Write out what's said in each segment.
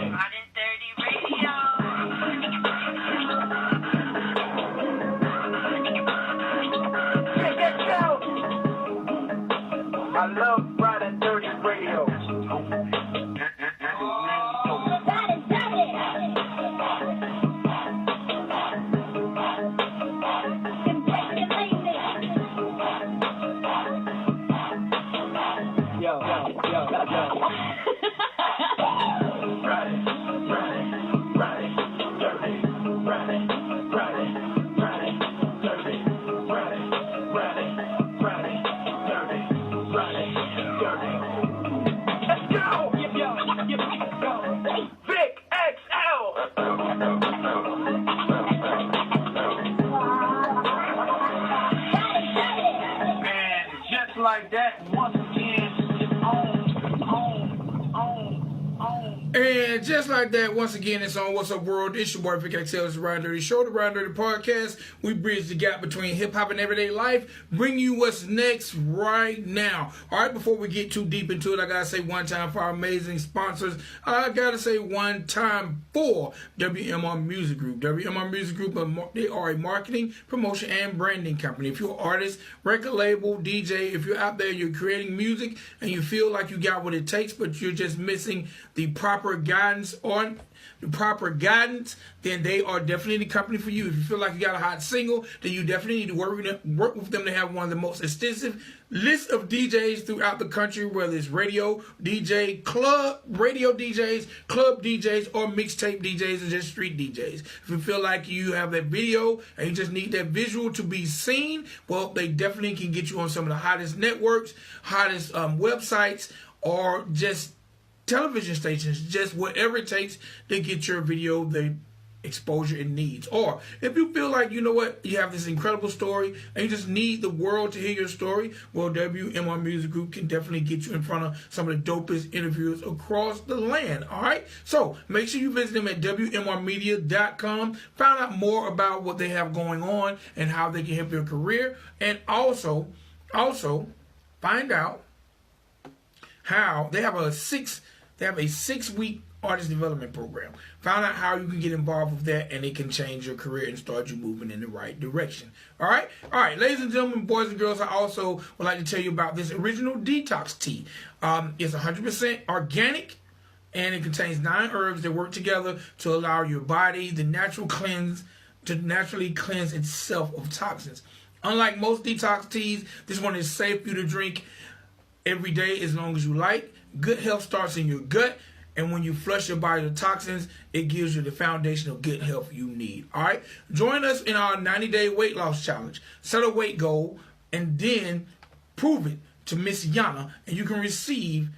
Dirty Radio. Vic XL. I love Ridin Durty Radio. Yo. Vic XL. And just like that, once again, it's on. And just like that, once again, it's on What's Up World. It's your boy Vic XL. It's the Ridin Durty Show, the Ridin Durty Podcast. We bridge the gap between hip-hop and everyday life. Bring you what's next right now. All right, before we get too deep into it, I got to say one time for our amazing sponsors. I got to say one time for WMR Music Group. WMR Music Group, they are a marketing, promotion, and branding company. If you're an artist, record label, DJ, if you're out there, you're creating music, and you feel like you got what it takes, but you're just missing the proper guidance, then they are definitely the company for you. If you feel like you got a hot single, then you definitely need to work with them to have one of the most extensive lists of DJs throughout the country, whether it's radio DJs, club DJs, or mixtape DJs, or just street DJs. If you feel like you have that video and you just need that visual to be seen, well, they definitely can get you on some of the hottest networks, hottest websites, or just television stations, just whatever it takes to get your video the exposure it needs. Or if you feel like, you know what, you have this incredible story and you just need the world to hear your story, well, WMR Music Group can definitely get you in front of some of the dopest interviewers across the land. All right, so make sure you visit them at WMRmedia.com. Find out more about what they have going on and how they can help your career, and also find out how they have a 6-week artist development program. Find out how you can get involved with that, and it can change your career and start you moving in the right direction. All right, ladies and gentlemen, boys and girls, I also would like to tell you about this original detox tea. It's 100% organic, and it contains 9 herbs that work together to allow your body to naturally cleanse itself of toxins. Unlike most detox teas, this one is safe for you to drink every day as long as you like. Good health starts in your gut, and when you flush your body of toxins, it gives you the foundation of good health you need. All right, join us in our 90-day weight loss challenge. Set a weight goal and then prove it to Miss Yana, and you can receive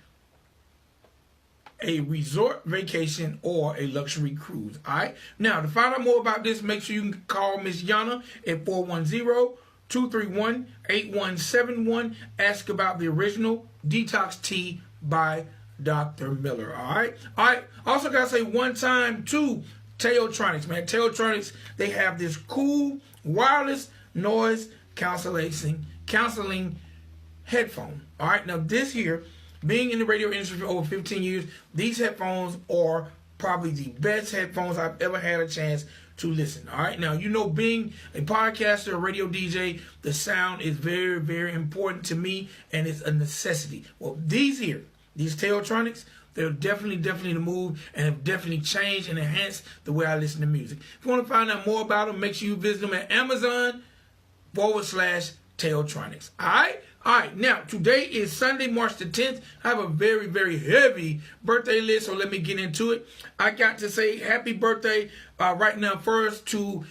a resort vacation or a luxury cruise. All right, now to find out more about this, make sure you can call Miss Yana at 410-231-8171. Ask about the original detox tea by Dr. Miller. All right. Also got to say one time to Tommorrows, man. Tommorrows, they have this cool wireless noise counseling headphone. All right. Now this here, being in the radio industry for over 15 years, these headphones are probably the best headphones I've ever had a chance to listen. All right, now, you know, being a podcaster, a radio DJ, the sound is very, very important to me, and it's a necessity. Well, these Tommorrows, they're definitely the move, and have definitely changed and enhanced the way I listen to music. If you want to find out more about them, make sure you visit them at Amazon/Tommorrows. All right, now, today is Sunday, March the 10th. I have a very, very heavy birthday list, so let me get into it. I got to say happy birthday right now first to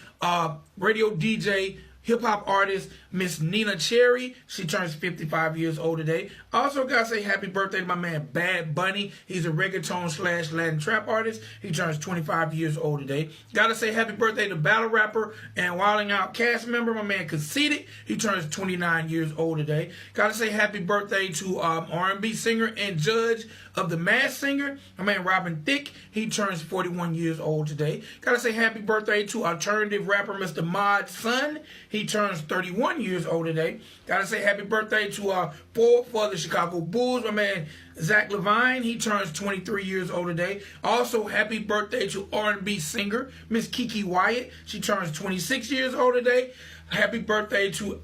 radio DJ, hip-hop artist, Miss Nina Cherry. She turns 55 years old today. I also got to say happy birthday to my man Bad Bunny. He's a reggaeton/Latin trap artist. He turns 25 years old today. Got to say happy birthday to battle rapper and Wilding Out cast member, my man Conceited. He turns 29 years old today. Got to say happy birthday to R&B singer and judge of The Masked Singer, my man Robin Thicke. He turns 41 years old today. Got to say happy birthday to alternative rapper Mr. Mod's son. He turns 31 years old today. Gotta say happy birthday to forward for the Chicago Bulls, my man Zach Levine. He turns 23 years old today. Also, happy birthday to R&B singer Miss Kiki Wyatt. She turns 26 years old today. Happy birthday to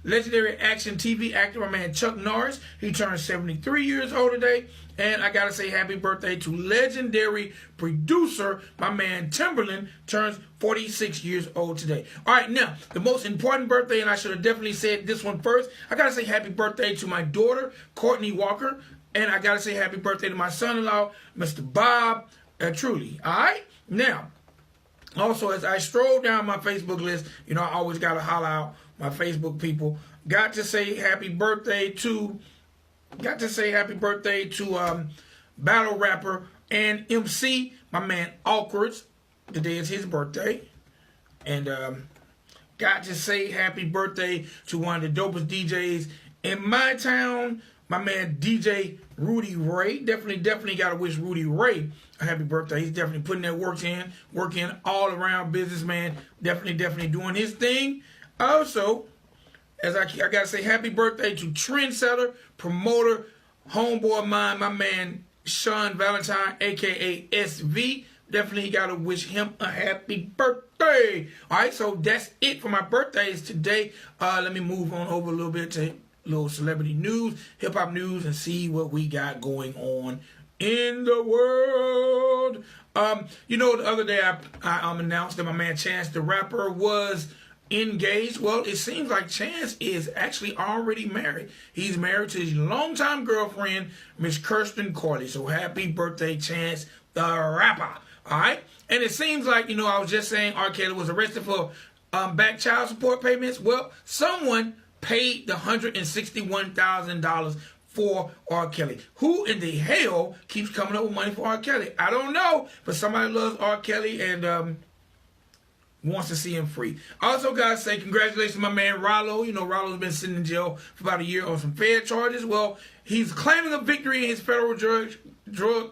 legendary action TV actor, my man Chuck Norris. He turns 73 years old today. And I gotta say happy birthday to legendary producer, my man Timberland, turns 46 years old today. All right, now, the most important birthday, and I should have definitely said this one first, I gotta say happy birthday to my daughter, Courtney Walker. And I gotta say happy birthday to my son-in-law, Mr. Bob Truly. All right? Now, also, as I stroll down my Facebook list, you know, I always got to holler out my Facebook people. Got to say happy birthday to battle rapper and MC, my man Awkwards. Today is his birthday. And got to say happy birthday to one of the dopest DJs in my town, my man DJ Rudy Ray. Definitely got to wish Rudy Ray a happy birthday. He's definitely putting that work in all around businessman. Definitely doing his thing. Also, as I got to say happy birthday to trendsetter, promoter, homeboy of mine, my man Sean Valentine, a.k.a. SV. Definitely got to wish him a happy birthday. All right, so that's it for my birthdays today. Let me move on over a little bit to little celebrity news, hip-hop news, and see what we got going on in the world. You know, the other day I announced that my man Chance the Rapper was engaged. Well, it seems like Chance is actually already married. He's married to his longtime girlfriend, Miss Kirsten Corley. So happy birthday, Chance the Rapper. All right? And it seems like, you know, I was just saying R. Kelly was arrested for back child support payments. Well, someone paid the $161,000 for R. Kelly. Who in the hell keeps coming up with money for R. Kelly? I don't know, but somebody loves R. Kelly and wants to see him free. Also, guys, say congratulations to my man Rollo. You know, Rollo's been sitting in jail for about a year on some Fed charges. Well, he's claiming a victory in his federal drug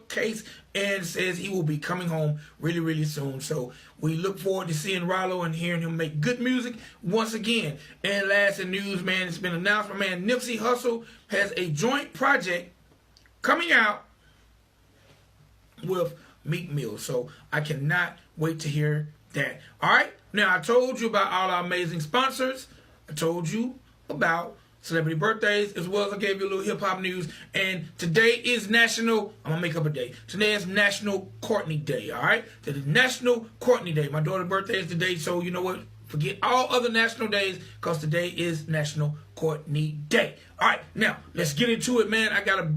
case and says he will be coming home really soon. So we look forward to seeing Rollo and hearing him make good music once again. And last in news, man, it's been announced my man Nipsey Hussle has a joint project coming out with Meek Mill. So I cannot wait to hear that. All right, now I told you about all our amazing sponsors. I told you about celebrity birthdays, as well as I gave you a little hip-hop news. And today is National, I'm going to make up a day. Today is National Courtney Day, all right? Today is National Courtney Day. My daughter's birthday is today, so you know what? Forget all other national days, because today is National Courtney Day. All right, now, let's get into it, man. I got a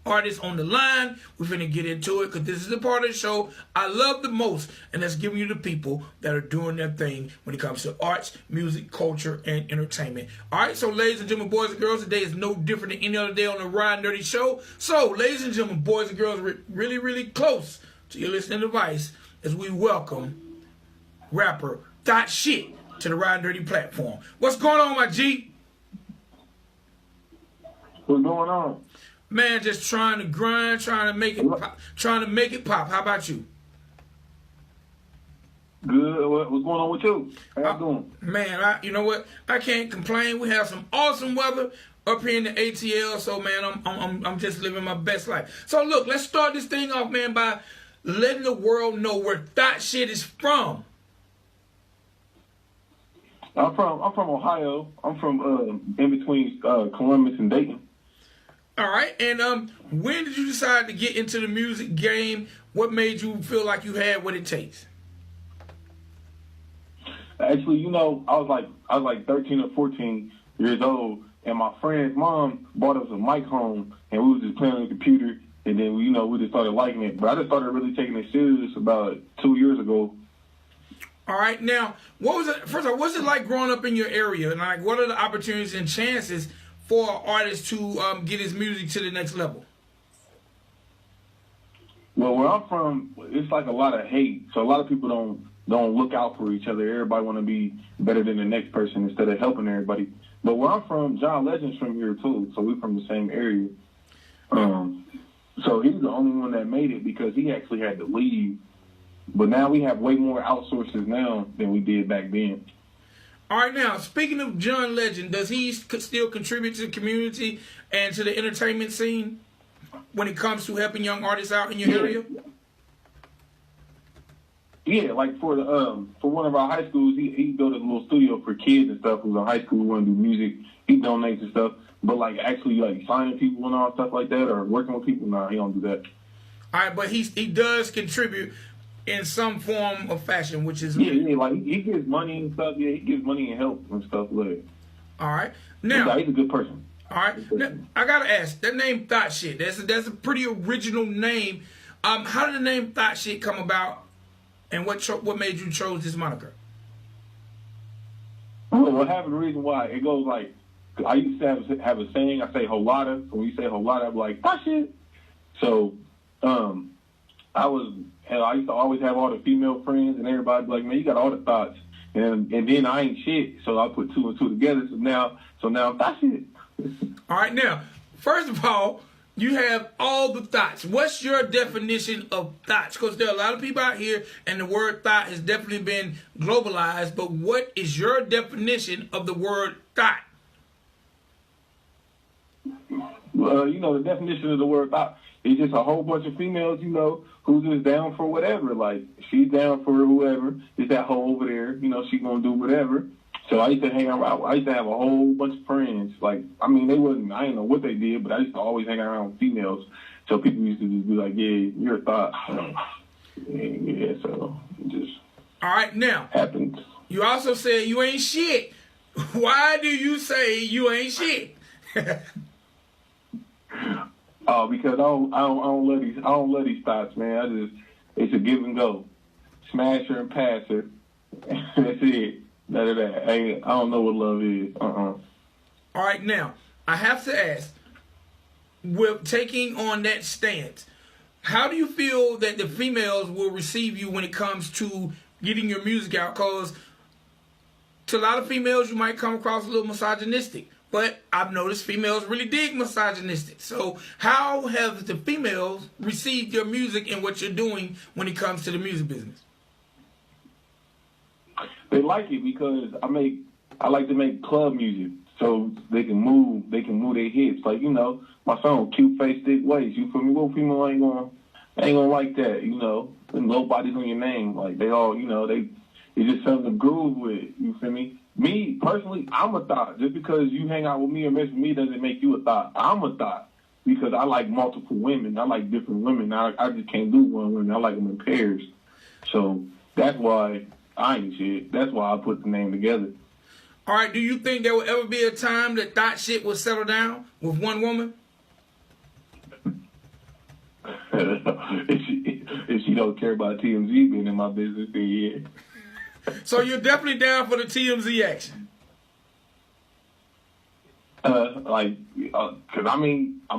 artist on the line. We're finna get into it because this is the part of the show I love the most, and that's giving you the people that are doing their thing when it comes to arts, music, culture, and entertainment. All right, so ladies and gentlemen, boys and girls, today is no different than any other day on the Ridin Durty show. So, ladies and gentlemen, boys and girls, really close to your listening device as we welcome rapper Thot hxt to the Ridin Durty platform. What's going on, my G? What's going on? Man, just trying to grind, trying to make it pop. How about you? Good. What's going on with you? How you doing? Man, you know what? I can't complain. We have some awesome weather up here in the ATL, so man, I'm just living my best life. So look, let's start this thing off, man, by letting the world know where Thot hxt is from. I'm from Ohio. I'm from in between Columbus and Dayton. All right, and when did you decide to get into the music game? What made you feel like you had what it takes? Actually, you know, I was like 13 or 14 years old, and my friend's mom brought us a mic home, and we was just playing on the computer, and then we just started liking it. But I just started really taking it serious about 2 years ago. All right, now, what was it? First of all, what's it like growing up in your area, and like, what are the opportunities and chances for an artist to get his music to the next level? Well, where I'm from, it's like a lot of hate. So a lot of people don't look out for each other. Everybody want to be better than the next person instead of helping everybody. But where I'm from, John Legend's from here too, so we're from the same area. So he's the only one that made it because he actually had to leave. But now we have way more outsources now than we did back then. All right, now, speaking of John Legend, does he still contribute to the community and to the entertainment scene when it comes to helping young artists out in your area? Yeah, like for one of our high schools, he built a little studio for kids and stuff who's in high school who want to do music. He donates and stuff, but like actually like signing people and all stuff like that or working with people, nah, he don't do that. All right, but he does contribute in some form of fashion, which is yeah, like he gives money and stuff. Yeah, he gives money and help and stuff. Like, all right, now he's a good person. All right, now, I gotta ask that name Thot hxt. That's a pretty original name. How did the name Thot hxt come about, and what made you chose this moniker? Well, what happened? The reason why it goes like I used to have a saying. I say holada. When you say holada, I'm like Thot hxt. So, I used to always have all the female friends, and everybody be like, man, you got all the thoughts. And then I ain't shit, so I put two and two together. So now I'm Thot hxt. All right, now, first of all, you have all the thoughts. What's your definition of thoughts? Because there are a lot of people out here, and the word thought has definitely been globalized. But what is your definition of the word thought? Well, the definition of the word thought is just a whole bunch of females, who's just down for whatever. Like, she's down for whoever. It's that hoe over there. She gonna do whatever. So I used to hang around. I used to have a whole bunch of friends. Like, I mean, I didn't know what they did, but I used to always hang around with females. So people used to just be like, yeah, you're a thought. Yeah, so it just all right, now happens. You also said you ain't shit. Why do you say you ain't shit? Oh, because I don't love these thoughts, man. It's a give and go. Smash her and pass her. That's it. None of that. I don't know what love is. All right, now, I have to ask, with taking on that stance, how do you feel that the females will receive you when it comes to getting your music out? Because to a lot of females, you might come across a little misogynistic. But I've noticed females really dig misogynistic. So how have the females received your music and what you're doing when it comes to the music business? They like it because I like to make club music so they can move their hips. Like, my song Cute Face Thick Waist, you feel me? What female ain't gonna like that, And nobody's on your name. Like, they all, it's just something to groove with, you feel me? Me, personally, I'm a thought. Just because you hang out with me or mess with me doesn't make you a thought. I'm a thought because I like multiple women. I like different women. I just can't do one woman. I like them in pairs. So that's why I ain't shit. That's why I put the name together. All right, do you think there will ever be a time that Thot hxt will settle down with one woman? if she don't care about TMZ being in my business, then yeah. So you're definitely down for the TMZ action? Cause I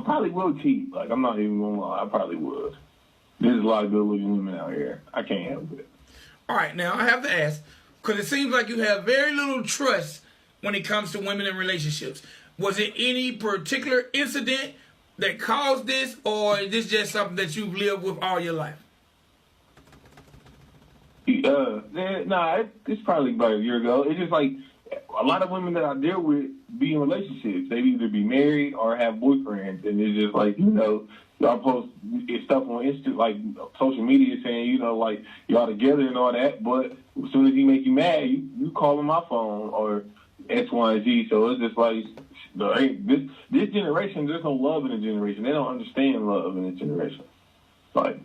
probably will cheat. Like, I'm not even gonna lie, I probably would. There's a lot of good-looking women out here. I can't help it. All right, now I have to ask, because it seems like you have very little trust when it comes to women in relationships. Was it any particular incident that caused this, or is this just something that you've lived with all your life? It's probably about a year ago. It's just like a lot of women that I deal with be in relationships. They either be married or have boyfriends, and it's just like, y'all post stuff on Insta, like social media saying, like y'all together and all that, but as soon as he make you mad, you call him my phone or X, Y, and Z. So it's just like this generation, there's no love in the generation. They don't understand love in this generation. Like,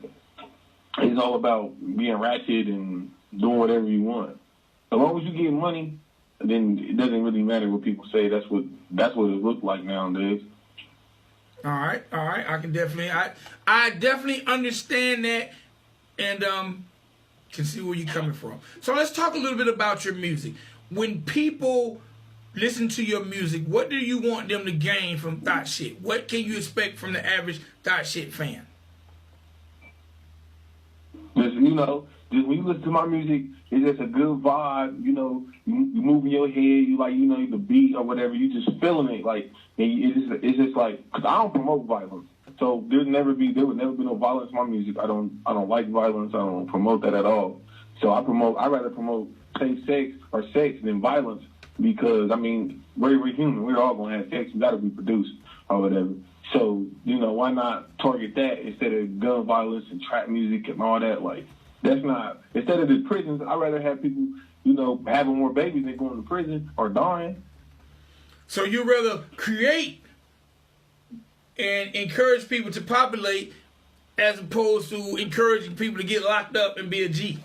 it's all about being ratchet and doing whatever you want. As long as you get money, then it doesn't really matter what people say. That's what it looks like nowadays. All right. I definitely understand that, and can see where you're coming from. So let's talk a little bit about your music. When people listen to your music, what do you want them to gain from Thot hxt? What can you expect from the average Thot hxt fan? Just, just when you listen to my music, it's just a good vibe. You moving your head, you like, the beat or whatever. You just feeling it, like, and it's just like, cause I don't promote violence, so there would never be no violence in my music. I don't like violence. I don't promote that at all. So I'd rather promote safe sex or sex than violence. because, I mean, we're human. We're all going to have sex. We got to reproduce or whatever. So, you know, why not target that instead of gun violence and trap music and all that? Like, that's not, instead of the prisons, I'd rather have people, you know, having more babies than going to prison or dying. So you rather create and encourage people to populate as opposed to encouraging people to get locked up and be a G.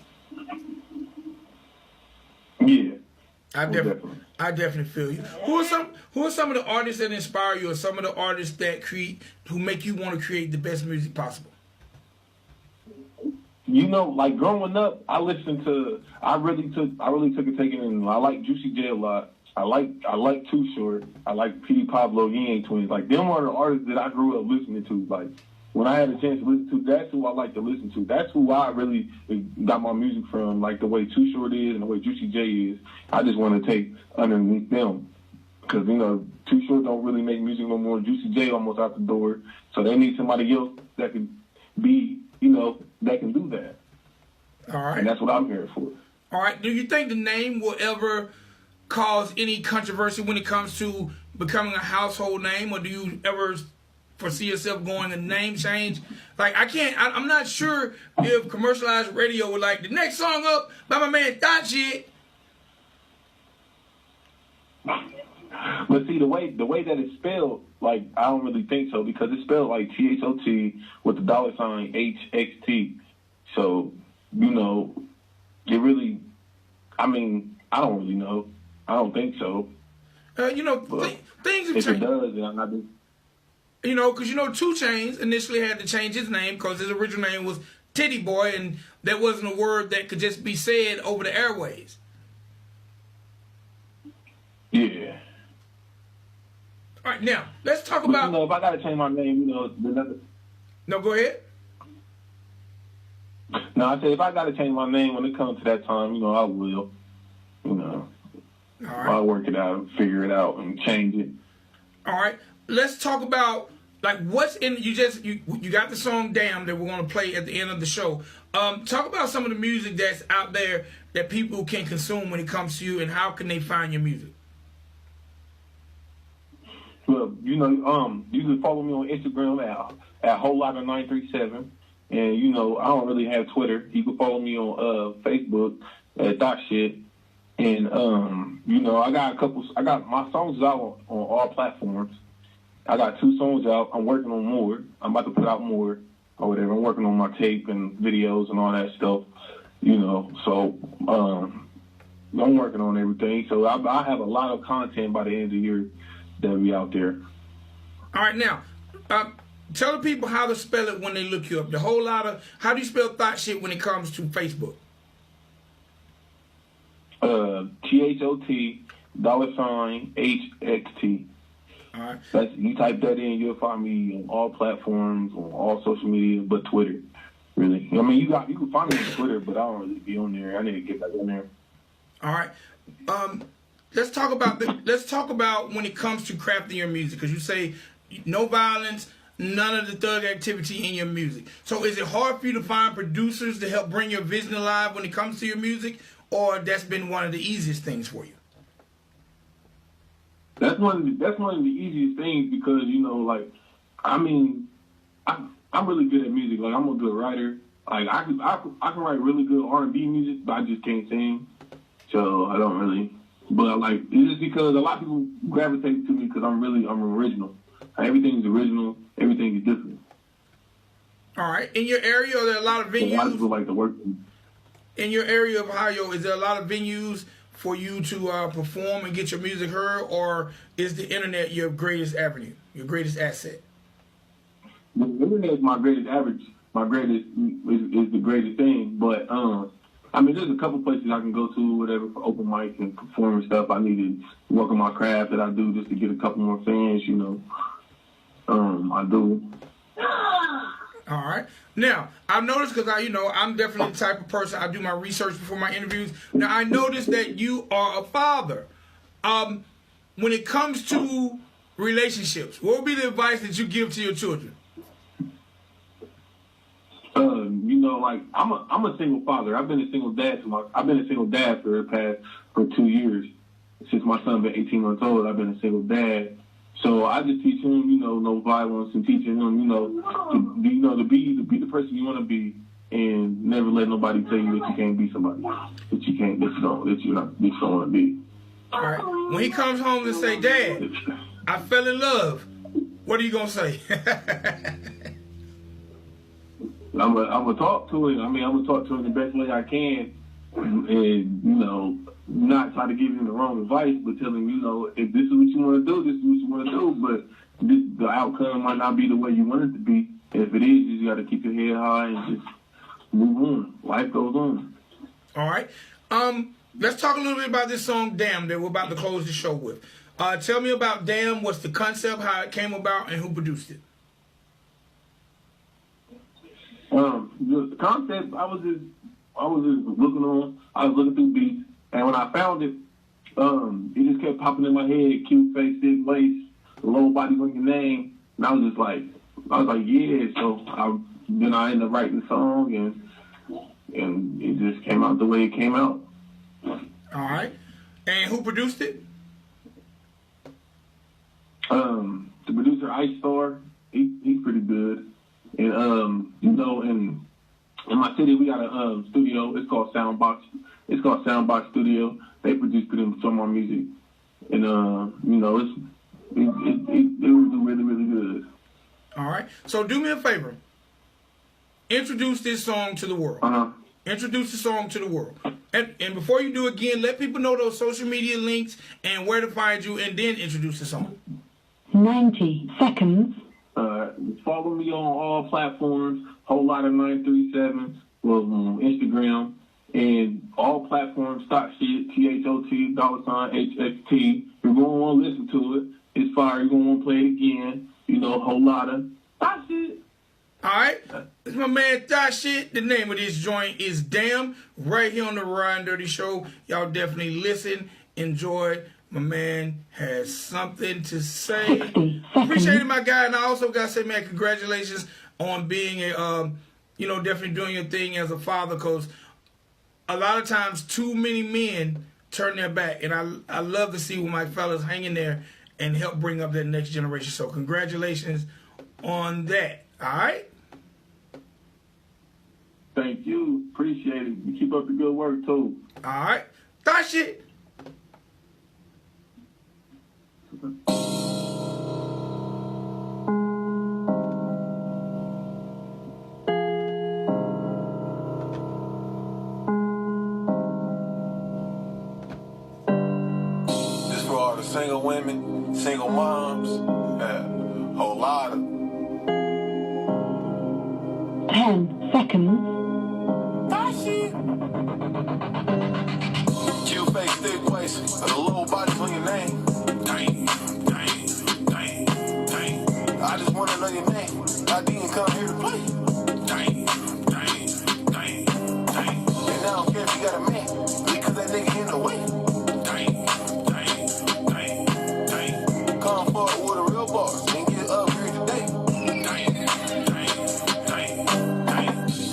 Yeah. I definitely feel you. Who are some of the artists that inspire you, or some of the artists that who make you want to create the best music possible? You know, like growing up, I really took a taking in. I like Juicy J a lot. I like Too Short. I like P. Pablo, Yang Twins. Like, them are the artists that I grew up listening to. Like, when I had a chance to listen to, that's who I like to listen to. That's who I really got my music from, like the way Too Short is and the way Juicy J is. I just want to take underneath them. Because, you know, Too Short don't really make music no more. Juicy J almost out the door. So they need somebody else that can be, you know, that can do that. All right. And that's what I'm here for. All right. Do you think the name will ever cause any controversy when it comes to becoming a household name, or do you ever foresee yourself going a name change? Like, I'm not sure if commercialized radio would like the next song up by my man Thot hxt. But see, the way that it's spelled, like, I don't really think so, because it's spelled like THOT with the $ HXT. So, you know, it really, I mean, I don't really know. I don't think so. You know, things have changed. If it does, then I'm not. You know, because, you know, 2 Chainz initially had to change his name because his original name was Titty Boy, and that wasn't a word that could just be said over the airways. Yeah. All right, now, let's talk about... You know, if I got to change my name, you know, there's nothing... No, go ahead. No, I said if I got to change my name when it comes to that time, you know, I will. You know. All right. I'll work it out, figure it out, and change it. All right. Let's talk about, like, what's in... You got the song Damn that we're going to play at the end of the show. Talk about some of the music that's out there that people can consume when it comes to you, and how can they find your music? Well, you know, you can follow me on Instagram at wholotta937. And, you know, I don't really have Twitter. You can follow me on Facebook at Thot hxt. And, you know, I got my songs out on all platforms. I got 2 songs out. I'm working on more. I'm about to put out more or whatever. I'm working on my tape and videos and all that stuff, you know. So, I'm working on everything. So I have a lot of content by the end of the year that'll be out there. All right, now, tell the people how to spell it when they look you up. How do you spell Thot hxt when it comes to Facebook? THOT $HXT. All right. You type that in, you'll find me on all platforms, on all social media, but Twitter, really. I mean, you can find me on Twitter, but I don't really be on there. I need to get back on there. All right. Let's talk about when it comes to crafting your music, because you say no violence, none of the thug activity in your music. So is it hard for you to find producers to help bring your vision alive when it comes to your music, or that's been one of the easiest things for you? That's one of the easiest things, because, you know, like, I mean, I'm really good at music. Like, I'm a good writer. Like, I can write really good R&B music, but I just can't sing. So I don't really. But, like, it's just because a lot of people gravitate to me because I'm original. Everything's original. Everything is different. All right. In your area, are there a lot of venues? So a lot of people like to work with me. In your area of Ohio, is there a lot of venues for you to perform and get your music heard, or is the internet your greatest avenue, your greatest asset? The internet is my greatest average. Is the greatest thing. But I mean, there's a couple places I can go to, whatever, for open mic and perform and stuff. I need to work on my craft that I do just to get a couple more fans. You know, I do. All right. Now, I've noticed, because I'm definitely the type of person, I do my research before my interviews. Now, I noticed that you are a father. When it comes to relationships, what would be the advice that you give to your children? You know, like, I'm a single father. I've been a single dad for 2 years. since my son been 18 months old, I've been a single dad. So I just teach him, no violence, and teaching him, to be the person you want to be, and never let nobody tell you that you can't be somebody, that you don't want to be. All right. When he comes home and say, "Dad, I fell in love," what are you gonna say? I'm gonna talk to him. I'm gonna talk to him the best way I can, and not try to give him the wrong advice, but tell him, if this is what you want to do, this is what you want to do. But the outcome might not be the way you want it to be. If it is, you got to keep your head high and just move on. Life goes on. All right. Let's talk a little bit about this song, "Damn," that we're about to close the show with. Tell me about "Damn." What's the concept? How it came about, and who produced it? The concept, I was just looking through beats, and when I found it, it just kept popping in my head. Cute face, thick waist, low body on your name, and I was like, yeah. So I ended up writing the song, and it just came out the way it came out. All right. And who produced it? The producer, Ice Star, he's pretty good. And in my city, we got a studio. It's called Soundbox. Studio. They produce pretty much some of our music, and it was really, really good. All right. So do me a favor. Introduce this song to the world. Introduce the song to the world. And before you do again, let people know those social media links and where to find you, and then introduce the song. 90 seconds. Follow me on all platforms. Whole lot of 937. Well, Instagram and all platforms. Thot hxt, $HXT. You're gonna want to listen to it. It's fire. You're gonna want to play it again. Whole lot of Thot hxt. All right, it's my man Thot hxt. The name of this joint is "Damn," right here on the Ridin Durty Show. Y'all definitely listen, enjoy. My man has something to say. Appreciate it, my guy. And I also got to say, man, congratulations on being definitely doing your thing as a father, because a lot of times too many men turn their back. And I love to see when my fellas hang in there and help bring up that next generation. So congratulations on that. All right? Thank you. Appreciate it. You keep up the good work, too. All right. Thot hxt. This for all the single women, single moms, whole lot of 10 seconds. cute face, thick waist, and a little body on your name. Dang. I just wanna know your name. I didn't come here to play. Dang. And I don't care if you got a man, because that nigga in the way. Dang. Come forward with a real boss and get up here today. Dang.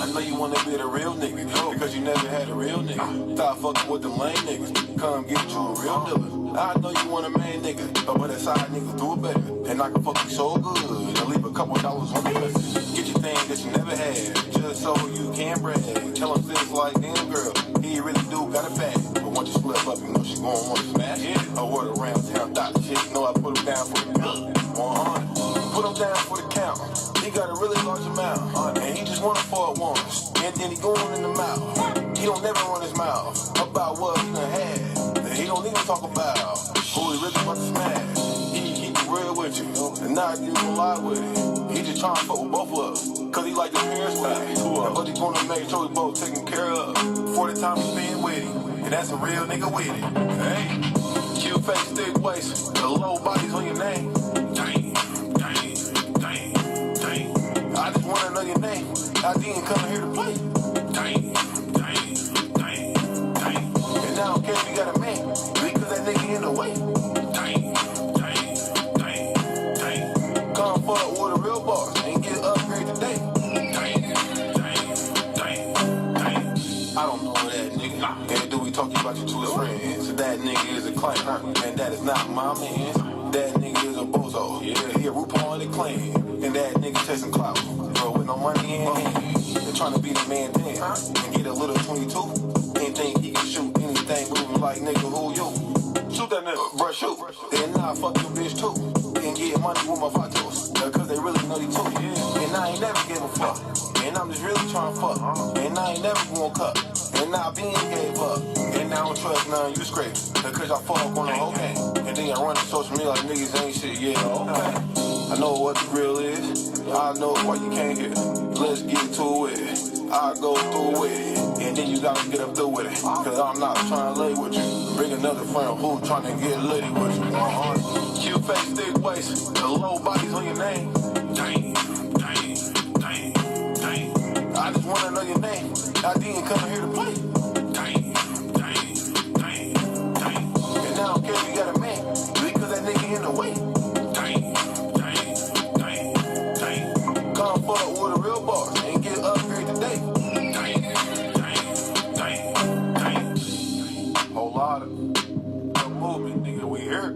I know you wanna be the real nigga, because you never had a real nigga. Stop fucking with them lame niggas. Come get you a real dealer. I know you want a main nigga, but that side niggas do it better. And I can fuck you so good, and leave a couple dollars on your list. Get your thing that you never had, just so you can brag. Tell him things like, damn girl, he really do got a bag. But once you split up, you know she gon' want to smash. Yeah. I word around town, Thot hxt, know I put him down for the count. 100. Put him down for the count. He got a really large amount, and he just want it for it once. And then he going in the mouth. He don't never run his mouth about what he done had. He don't even talk about who he really about to smash. He can keep it real with you, and not even lie with it. He just trying to fuck with both of us, cause he like the parents with it. But he gonna make sure we both taken care of for the time he spend with him. And that's a real nigga with it. Hey, cute face, thick waist, the low bodies on your name. Dang. I just wanna know your name. I didn't come here to play. Dang. And I don't care if you got a man, because that nigga in the way. Dang. Come forward with a real boss and get upgrade today. Dang. I don't know that nigga. And do we talking about you to his friends? That nigga is a claim. And that is not my man. That nigga is a bozo. Yeah, he a RuPaul in the clan. And that nigga chasing clout. Bro, with no money in hand. And trying to be the man then. And get a little 22. And think he can shoot anything moving like nigga who you. Shoot that nigga, bruh, shoot. And now I fuck your bitch too. And get money with my vatos. Cause they really know they too. And I ain't never give a fuck. And I'm just really trying to fuck. And I ain't never gonna cut. And I been gave up. And I don't trust none you scrape. Cause I fuck on the whole game. And then I run the social media like niggas ain't shit, yeah, okay. I know what the real is. I know why you can't hear. Let's get to it. I go through it. And then you gotta get up through with it. Cause I'm not trying to lay with you. Bring another friend who trying to get litty with you. Cute face, thick waist. The low bodies on your name. Dang, dang, dang, dang. I just wanna know your name. I didn't come here to play. Dang, dang, dang, dang. And I don't care if you got a man. Because that nigga in the way. Dang, dang, dang, dang. Come fuck with a real boss and get upgrade today. Dang, dang, dang, dang. Whole lot of movement, nigga, we here.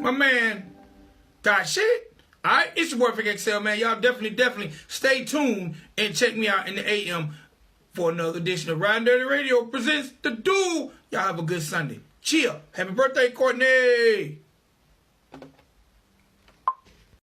My man, Thot shit. Alright, it's your boy Vic XL, man. Y'all definitely stay tuned and check me out in the AM for another edition of Ridin Durty Radio presents The Duel. Y'all have a good Sunday. Chill. Happy birthday, Courtney.